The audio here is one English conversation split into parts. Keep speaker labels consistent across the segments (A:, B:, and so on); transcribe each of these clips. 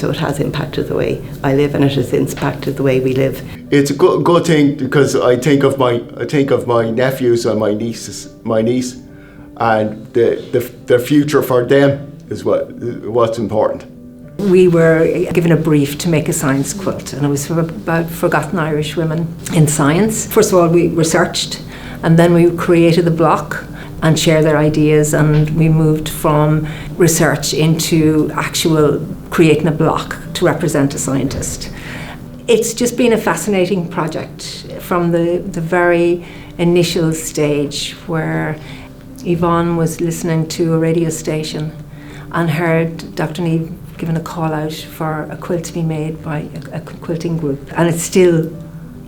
A: so it has impacted the way I live, and it has impacted the way we live.
B: It's a good thing, because I think of my nephews and my niece, and the future for them is what's important.
C: We were given a brief to make a science quilt, and it was about forgotten Irish women in science. First of all, we researched, and then we created the block and shared their ideas, and we moved from research into actual creating a block to represent a scientist. It's just been a fascinating project from the very initial stage, where Yvonne was listening to a radio station and heard Dr. Neve given a call out for a quilt to be made by a quilting group, and it's still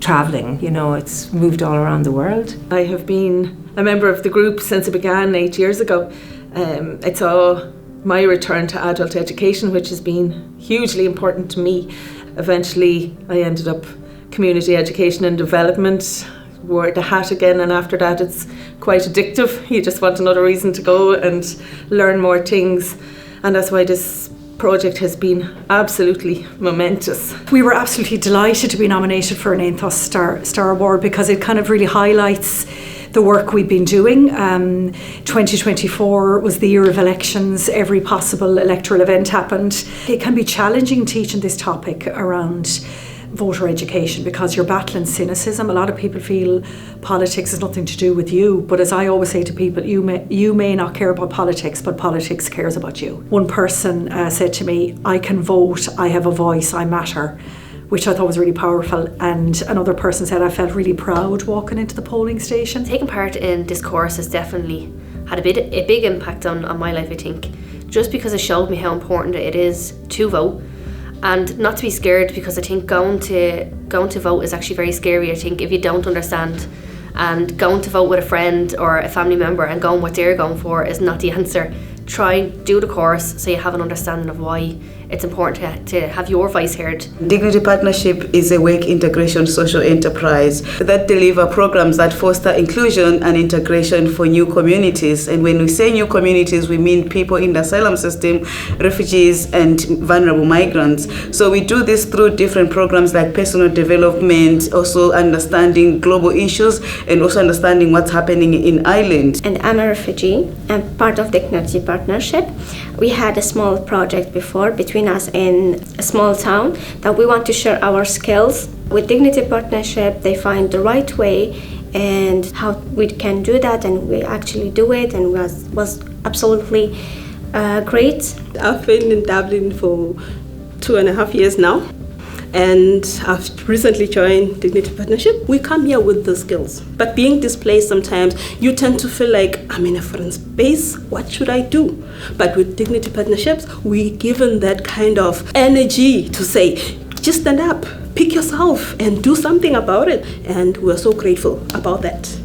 C: travelling, it's moved all around the world.
D: I have been a member of the group since it began 8 years ago. It saw my return to adult education, which has been hugely important to me. Eventually I ended up community education and development, wore the hat again, and after that it's quite addictive. You just want another reason to go and learn more things, and that's why this project has been absolutely momentous.
E: We were absolutely delighted to be nominated for an AONTAS Star Award, because it kind of really highlights the work we've been doing. 2024 was the year of elections. Every possible electoral event happened. It can be challenging teaching this topic around voter education, because you're battling cynicism. A lot of people feel politics has nothing to do with you, but as I always say to people, you may not care about politics, but politics cares about you. One person said to me, I can vote, I have a voice, I matter, which I thought was really powerful. And another person said, I felt really proud walking into the polling station.
F: Taking part in this course has definitely had a big impact on my life, I think, just because it showed me how important it is to vote. And not to be scared, because I think going to vote is actually very scary. I think if you don't understand, and going to vote with a friend or a family member and going what they're going for is not the answer. Try, do the course so you have an understanding of why it's important to have your voice heard.
G: Dignity Partnership is a work integration social enterprise that deliver programs that foster inclusion and integration for new communities. And when we say new communities, we mean people in the asylum system, refugees, and vulnerable migrants. So we do this through different programs like personal development, also understanding global issues, and also understanding what's happening in Ireland.
H: And I'm a refugee. I'm part of Dignity Partnership. We had a small project before between us in a small town that we want to share our skills. With Dignity Partnership, they find the right way and how we can do that, and we actually do it, and was absolutely great.
I: I've been in Dublin for 2.5 years now, and I've recently joined Dignity Partnership. We come here with the skills, but being displaced sometimes, you tend to feel like, I'm in a foreign space, what should I do? But with Dignity Partnerships, we're given that kind of energy to say, just stand up, pick yourself and do something about it. And we're so grateful about that.